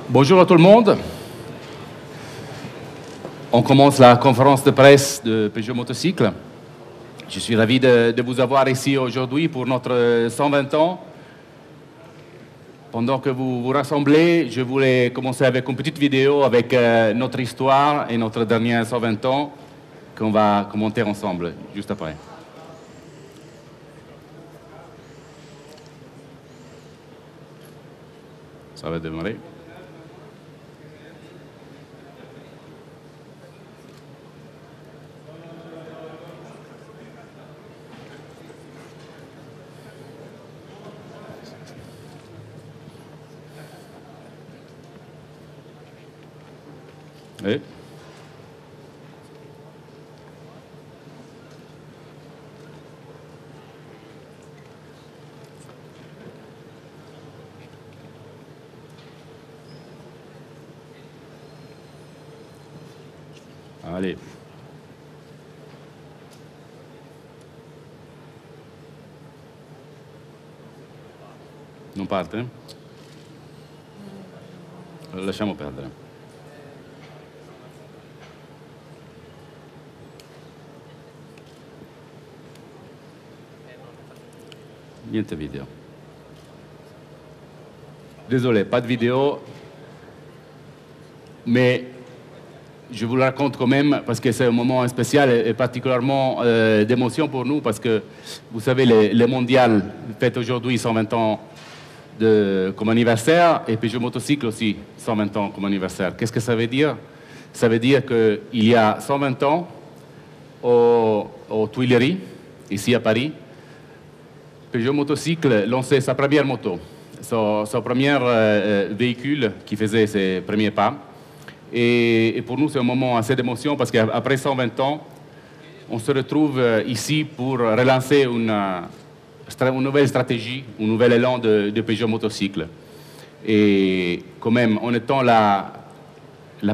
Bonjour à tout le monde. On commence la conférence de presse de Peugeot Motocycle. Je suis ravi de vous avoir ici aujourd'hui pour notre 120 ans. Pendant que vous vous rassemblez, je voulais commencer avec une petite vidéo avec notre histoire et notre dernier 120 ans qu'on va commenter ensemble juste après. Ça va démarrer. Oui. Allez. Non parte? Lasciamo perdere. Niente vidéo. Désolé, pas de vidéo, mais je vous le raconte quand même parce que c'est un moment spécial et particulièrement d'émotion pour nous parce que, vous savez, le mondial fête aujourd'hui 120 ans comme anniversaire et Peugeot Motocycle aussi 120 ans comme anniversaire. Qu'est-ce que ça veut dire? Ça veut dire qu'il y a 120 ans, aux Tuileries, ici à Paris, Peugeot Motocycle lançait sa première moto, son premier véhicule qui faisait ses premiers pas. Et pour nous, c'est un moment assez d'émotion parce qu'après 120 ans, on se retrouve ici pour relancer une nouvelle stratégie, un nouvel élan de Peugeot Motocycle. Et quand même, en étant la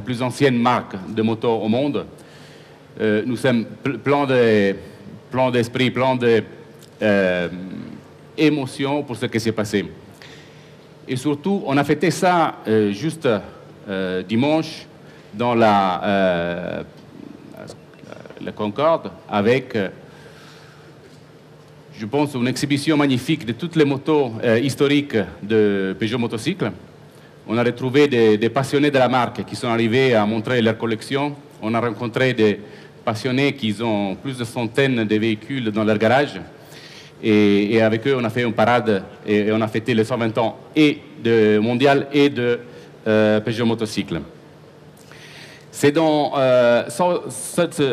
plus ancienne marque de moto au monde, nous sommes pleins d'esprit, pleins d'émotions pour ce qui s'est passé. Et surtout, on a fêté ça juste dimanche dans la Concorde avec, je pense, une exhibition magnifique de toutes les motos historiques de Peugeot Motocycle. On a retrouvé des passionnés de la marque qui sont arrivés à montrer leur collection. On a rencontré des passionnés qui ont plus de centaines de véhicules dans leur garage. Et avec eux, on a fait une parade et on a fêté les 120 ans et de Mondial et de Peugeot Motocycle. C'est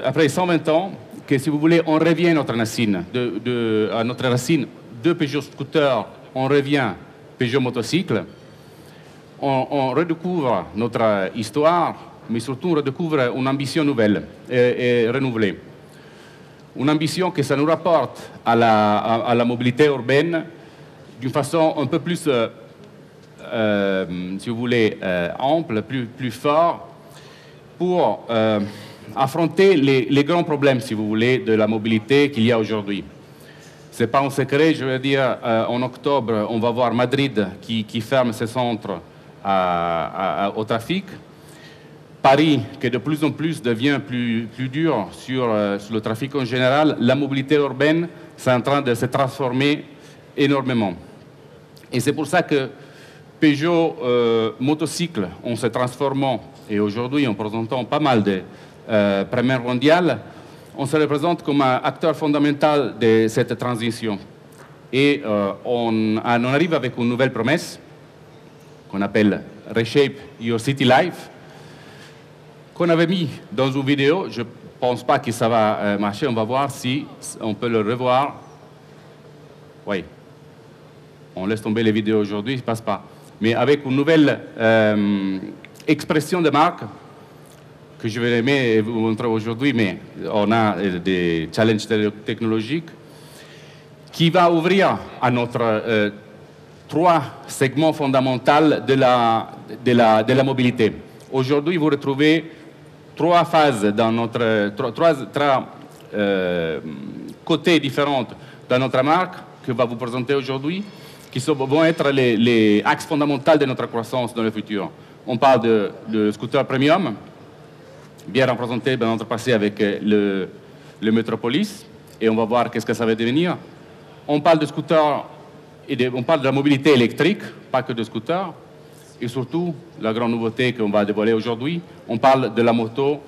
après 120 ans que, si vous voulez, on revient à notre racine, de Peugeot Scooter, on revient Peugeot Motocycle. On redécouvre notre histoire, mais surtout on redécouvre une ambition nouvelle et renouvelée. Une ambition que ça nous rapporte à la mobilité urbaine d'une façon un peu plus, si vous voulez, ample, plus fort, pour affronter les grands problèmes, si vous voulez, de la mobilité qu'il y a aujourd'hui. Ce n'est pas un secret, je veux dire, en octobre, on va voir Madrid qui ferme ses centres au trafic. Paris, qui de plus en plus devient plus dur sur le trafic en général. La mobilité urbaine, c'est en train de se transformer énormément. Et c'est pour ça que Peugeot Motocycle, en se transformant, et aujourd'hui en présentant pas mal de premières mondiales, on se représente comme un acteur fondamental de cette transition. Et on arrive avec une nouvelle promesse qu'on appelle Reshape Your City Life, qu'on avait mis dans une vidéo. Je ne pense pas que ça va marcher. On va voir si on peut le revoir. Oui. On laisse tomber les vidéos aujourd'hui, ça ne passe pas. Mais avec une nouvelle expression de marque que je vais aimer vous montrer aujourd'hui, mais on a des challenges technologiques qui va ouvrir à notre trois segments fondamentaux de la mobilité. Aujourd'hui, vous retrouvez trois phases dans notre trois côtés différents dans notre marque que va vous présenter aujourd'hui, qui vont être les axes fondamentaux de notre croissance dans le futur. On parle de scooter premium, bien représenté dans notre passé avec le Metropolis, et on va voir qu'est-ce que ça va devenir. On parle de scooter, on parle de la mobilité électrique, pas que de scooter, et surtout, la grande nouveauté qu'on va dévoiler aujourd'hui, on parle de la moto.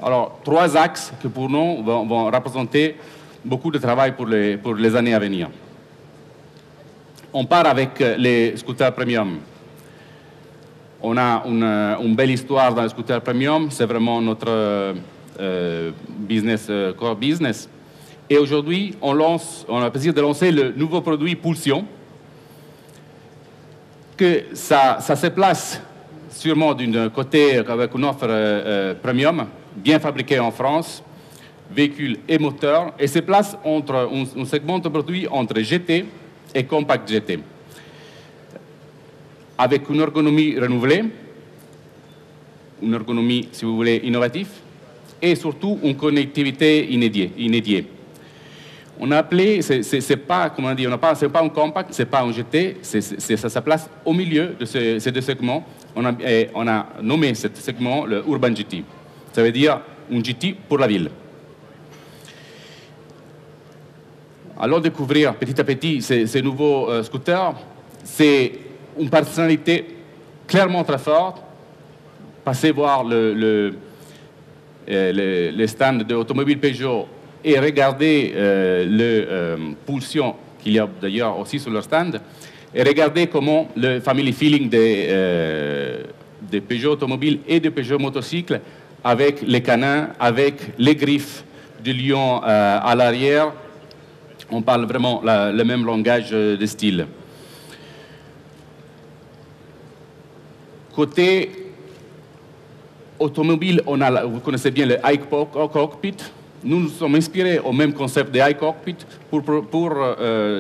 Alors, 3 axes qui pour nous vont représenter beaucoup de travail pour les années à venir. On part avec les scooters premium. On a une belle histoire dans les scooters premium, c'est vraiment notre core business. Et aujourd'hui, on a le plaisir de lancer le nouveau produit Pulsion, que ça se place sûrement d'un côté avec une offre premium, bien fabriquée en France, véhicule et moteur, et se place entre un segment de produits entre GT et Compact GT, avec une ergonomie renouvelée, une ergonomie, si vous voulez, innovative, et surtout une connectivité inédite. On a appelé, c'est pas, comment dire, c'est pas un compact, c'est pas un GT, ça se place au milieu de ces deux segments. On a nommé ce segment le Urban GT. Ça veut dire un GT pour la ville. Alors découvrir petit à petit ces nouveaux scooters, c'est une personnalité clairement très forte. Passez voir le stand de l'automobile Peugeot et regardez le Pulsion qu'il y a d'ailleurs aussi sur leur stand, et regardez comment le family feeling des Peugeot automobiles et des Peugeot motocycles, avec les canins, avec les griffes du lion à l'arrière, on parle vraiment le même langage de style. Côté automobile, vous connaissez bien le iCockpit. Nous nous sommes inspirés au même concept de iCockpit pour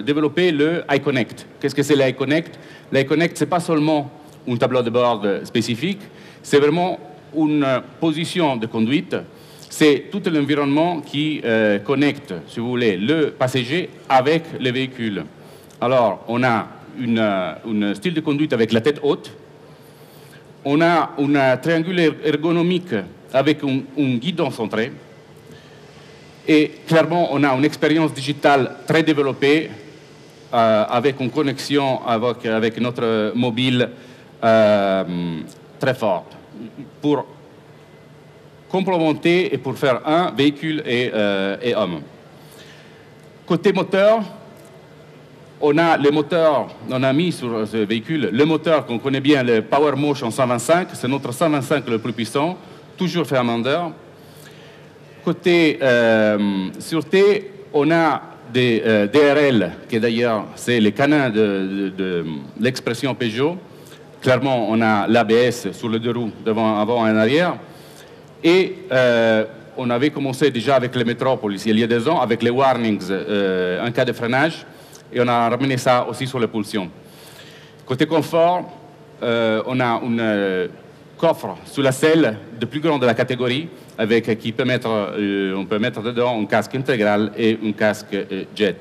développer le iConnect. Qu'est-ce que c'est l'iConnect? L'iConnect, ce n'est pas seulement un tableau de bord spécifique, c'est vraiment une position de conduite. C'est tout l'environnement qui connecte, si vous voulez, le passager avec le véhicule. Alors, on a un style de conduite avec la tête haute. On a un triangle ergonomique avec un guidon centré. Et clairement, on a une expérience digitale très développée avec une connexion avec notre mobile très forte pour complémenter et pour faire un véhicule et homme. Côté moteur, on a mis sur ce véhicule le moteur qu'on connaît bien, le PowerMotion 125. C'est notre 125 le plus puissant, toujours fait à main d'œuvre. Côté sûreté, on a des DRL, qui d'ailleurs, c'est les canins de l'expression Peugeot. Clairement, on a l'ABS sur les deux roues, avant et en arrière. Et on avait commencé déjà avec les Metropolis il y a 2 ans, avec les warnings en cas de freinage. Et on a ramené ça aussi sur les pulsions. Côté confort, on a un coffre sous la selle de plus grand de la catégorie, avec on peut mettre dedans un casque intégral et un casque jet.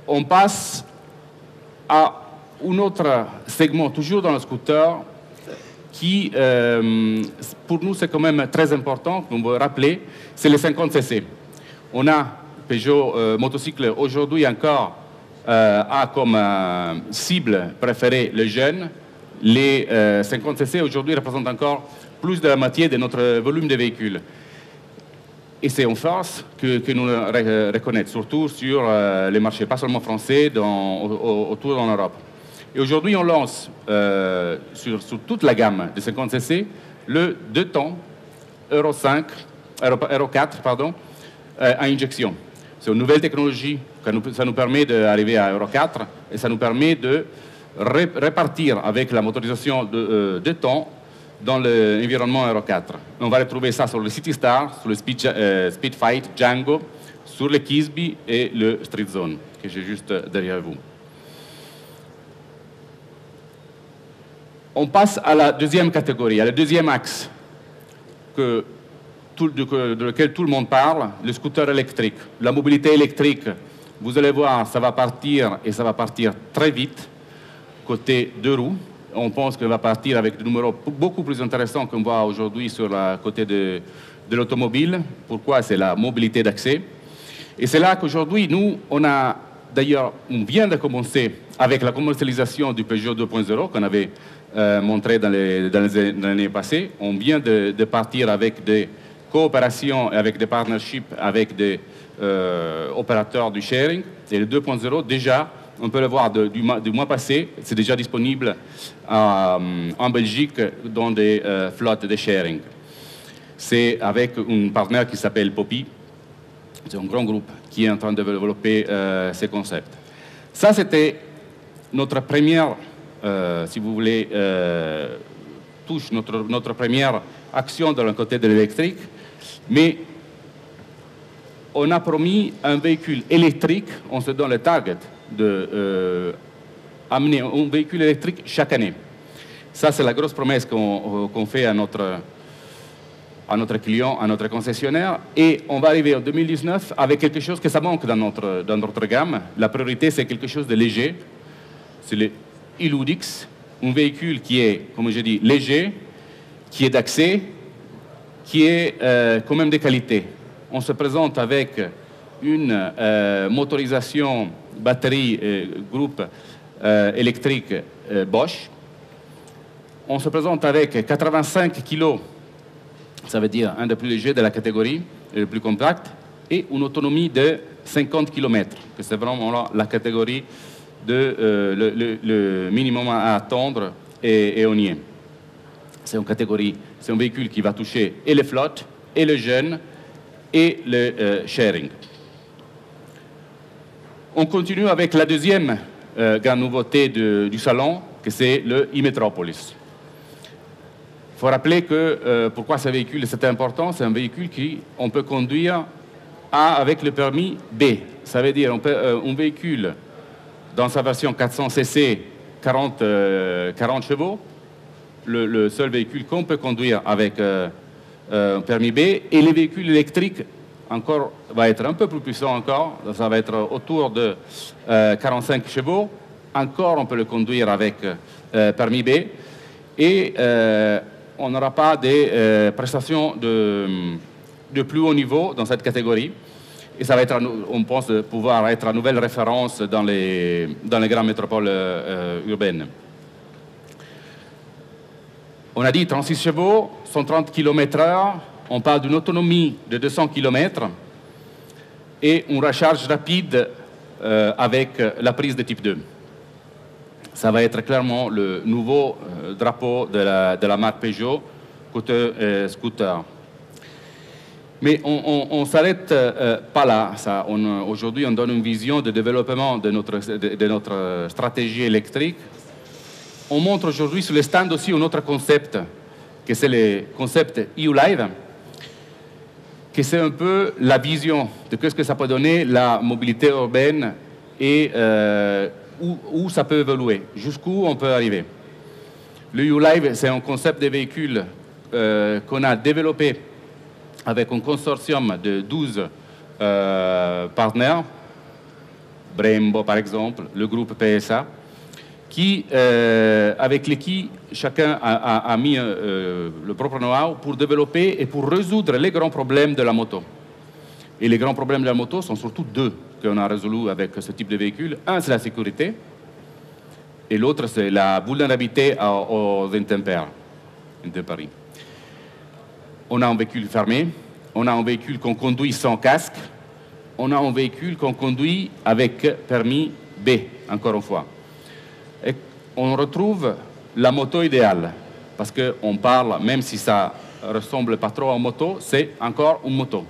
On passe à un autre segment, toujours dans le scooter, qui, pour nous, c'est quand même très important, qu'on veut rappeler, c'est les 50cc. On a Peugeot motocycle aujourd'hui encore a comme cible préférée les jeunes. Les 50cc aujourd'hui représentent encore plus de la moitié de notre volume de véhicules. Et c'est une force que nous reconnaissons, surtout sur les marchés, pas seulement français, autour en Europe. Et aujourd'hui, on lance sur toute la gamme des 50cc le 2 temps Euro 4 à injection. C'est une nouvelle technologie, ça nous permet d'arriver à Euro 4 et ça nous permet de repartir avec la motorisation de 2 temps dans l'environnement Euro 4. On va retrouver ça sur le City Star, sur le Speedfight Django, sur le Kisby et le Street Zone, que j'ai juste derrière vous. On passe à la deuxième catégorie, à le deuxième axe de lequel tout le monde parle, le scooter électrique. La mobilité électrique, vous allez voir, ça va partir et ça va partir très vite. côté deux roues. On pense qu'on va partir avec des numéros beaucoup plus intéressants qu'on voit aujourd'hui sur le côté de l'automobile. Pourquoi? C'est la mobilité d'accès. Et c'est là qu'aujourd'hui, nous, d'ailleurs, on vient de commencer avec la commercialisation du Peugeot 2.0 qu'on avait montré dans les années passées. On vient de partir avec des coopérations et avec des partnerships avec des opérateurs du sharing. Et le 2.0, déjà, on peut le voir du mois passé, c'est déjà disponible en Belgique dans des flottes de sharing. C'est avec un partenaire qui s'appelle Poppy. C'est un grand groupe qui est en train de développer ces concepts. Ça, c'était notre première, si vous voulez, touche, notre première action dans le côté de l'électrique. Mais on a promis un véhicule électrique, on se donne le target d'amener un véhicule électrique chaque année. Ça, c'est la grosse promesse qu'on fait à notre client, à notre concessionnaire. Et on va arriver en 2019 avec quelque chose que ça manque dans notre gamme. La priorité, c'est quelque chose de léger. C'est le e-Ludix, un véhicule qui est, comme je dis, léger, qui est d'accès, qui est quand même de qualité. On se présente avec une motorisation batterie groupe électrique Bosch. On se présente avec 85 kg, ça veut dire un des plus légers de la catégorie, et le plus compact, et une autonomie de 50 km, que c'est vraiment la catégorie le minimum à attendre et on y est. C'est un véhicule qui va toucher et les flottes, et le jeune, et le sharing. On continue avec la deuxième grande nouveauté du salon, que c'est le e-Metropolis. Il faut rappeler que pourquoi ce véhicule c'est important, c'est un véhicule qu'on peut conduire avec le permis B. Ça veut dire un véhicule dans sa version 400 cc, 40 chevaux, le seul véhicule qu'on peut conduire avec un permis B, et les véhicules électriques encore va être un peu plus puissant encore, ça va être autour de 45 chevaux, encore on peut le conduire avec permis B, et on n'aura pas des prestations de plus haut niveau dans cette catégorie. Et ça va être, on pense pouvoir être la nouvelle référence dans les grandes métropoles urbaines. On a dit 36 chevaux, 130 km/h, on parle d'une autonomie de 200 km et une recharge rapide avec la prise de type 2. Ça va être clairement le nouveau drapeau de la marque Peugeot côté scooter. Mais on ne s'arrête pas là. Aujourd'hui, on donne une vision de développement de notre stratégie électrique. On montre aujourd'hui sur le stand aussi un autre concept, que c'est le concept EU-Live, que c'est un peu la vision de ce que ça peut donner la mobilité urbaine et où ça peut évoluer, jusqu'où on peut arriver. Le EU-Live, c'est un concept de véhicule qu'on a développé avec un consortium de 12 partenaires, Brembo par exemple, le groupe PSA, avec qui chacun a mis le propre know-how pour développer et pour résoudre les grands problèmes de la moto. Et les grands problèmes de la moto sont surtout deux qu'on a résolus avec ce type de véhicule. Un, c'est la sécurité, et l'autre, c'est la vulnérabilité aux intempéries. On a un véhicule fermé, on a un véhicule qu'on conduit sans casque, on a un véhicule qu'on conduit avec permis B, encore une fois. Et on retrouve la moto idéale, parce qu'on parle, même si ça ressemble pas trop à une moto, c'est encore une moto.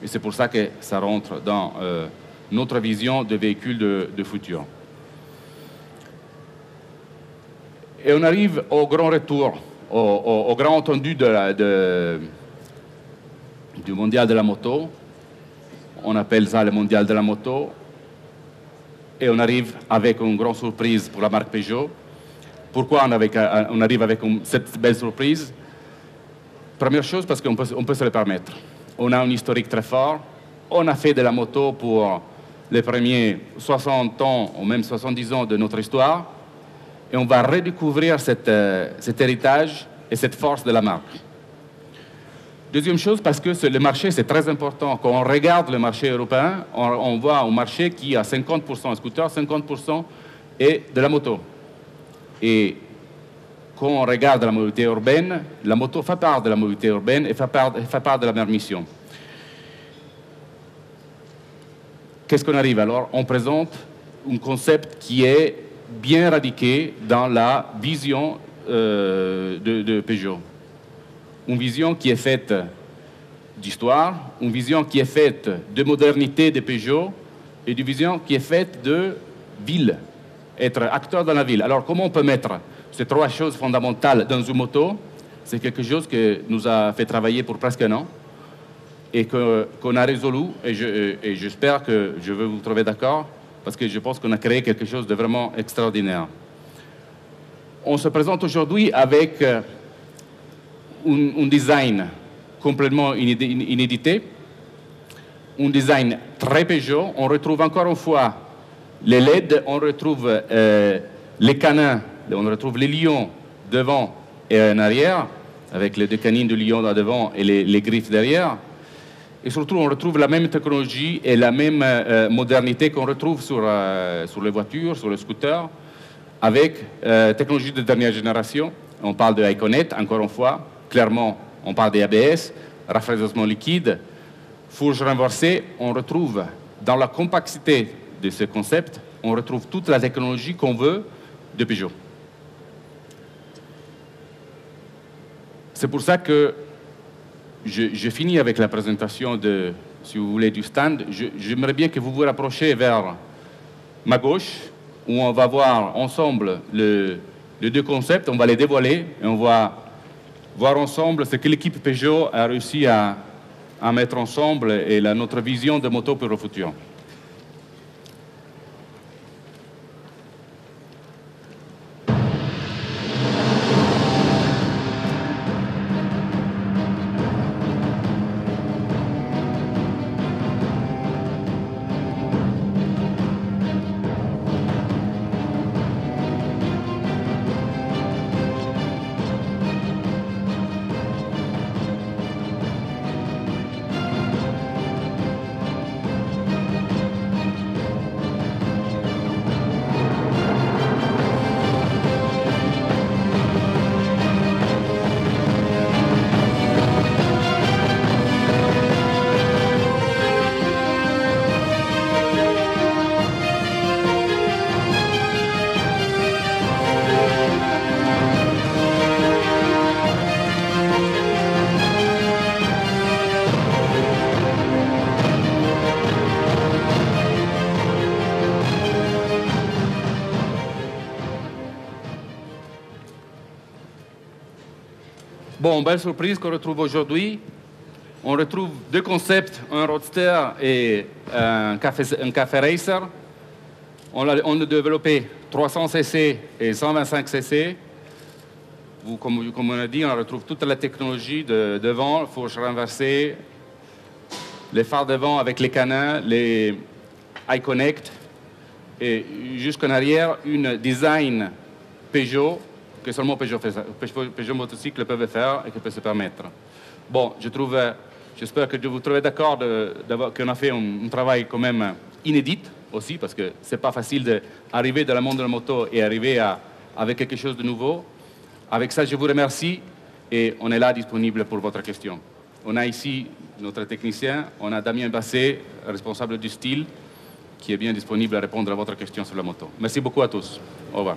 Et c'est pour ça que ça rentre dans notre vision de véhicule de futur. Et on arrive au grand retour, au grand entendu du mondial de la moto. On appelle ça le mondial de la moto. Et on arrive avec une grande surprise pour la marque Peugeot. Pourquoi on arrive avec cette belle surprise? Première chose, parce qu'on peut se le permettre. On a un historique très fort. On a fait de la moto pour les premiers 60 ans ou même 70 ans de notre histoire. et on va redécouvrir cet héritage et cette force de la marque. Deuxième chose, parce que le marché, c'est très important. Quand on regarde le marché européen, on voit un marché qui a 50% scooter, 50% est de la moto. Et quand on regarde la mobilité urbaine, la moto fait part de la mobilité urbaine et fait part de la même mission. Qu'est-ce qu'on arrive alors? On présente un concept qui est bien radiqué dans la vision de Peugeot. Une vision qui est faite d'histoire, une vision qui est faite de modernité de Peugeot et une vision qui est faite de ville, être acteur dans la ville. Alors comment on peut mettre ces trois choses fondamentales dans une moto? C'est quelque chose que nous a fait travailler pour presque un an et qu'on a résolu, et j'espère que je vais vous trouver d'accord, parce que je pense qu'on a créé quelque chose de vraiment extraordinaire. On se présente aujourd'hui avec un design complètement inédité, un design très Peugeot. On retrouve encore une fois les LED, on retrouve les canins, on retrouve les lions devant et en arrière, avec les deux canines de lion devant et les griffes derrière. Et surtout, on retrouve la même technologie et la même modernité qu'on retrouve sur les voitures, sur les scooters, avec technologie de dernière génération. On parle de Iconet, encore une fois. Clairement, on parle d'ABS, rafraîchissement liquide, fourche renversée. On retrouve, dans la complexité de ce concept, on retrouve toute la technologie qu'on veut de Peugeot. C'est pour ça que je finis avec la présentation si vous voulez, du stand. J'aimerais bien que vous vous rapprochiez vers ma gauche, où on va voir ensemble les deux concepts. On va les dévoiler et on va voir ensemble ce que l'équipe Peugeot a réussi à mettre ensemble et notre vision de moto pour le futur. Bon, belle surprise qu'on retrouve aujourd'hui. On retrouve deux concepts, un Roadster et un café racer. On a développé 300 cc et 125 cc. Comme on a dit, on retrouve toute la technologie de devant, fourche renversée, les phares devant avec les canins, les iConnect, et jusqu'en arrière, une design Peugeot que seulement Peugeot Motocycle peuvent faire et que peut se permettre. Bon, j'espère que vous trouvez d'accord qu'on a fait un travail quand même inédit aussi, parce que c'est pas facile d'arriver dans le monde de la moto et arriver avec quelque chose de nouveau. Avec ça, je vous remercie et on est là disponible pour votre question. On a ici notre technicien, on a Damien Basset, responsable du style, qui est bien disponible à répondre à votre question sur la moto. Merci beaucoup à tous. Au revoir.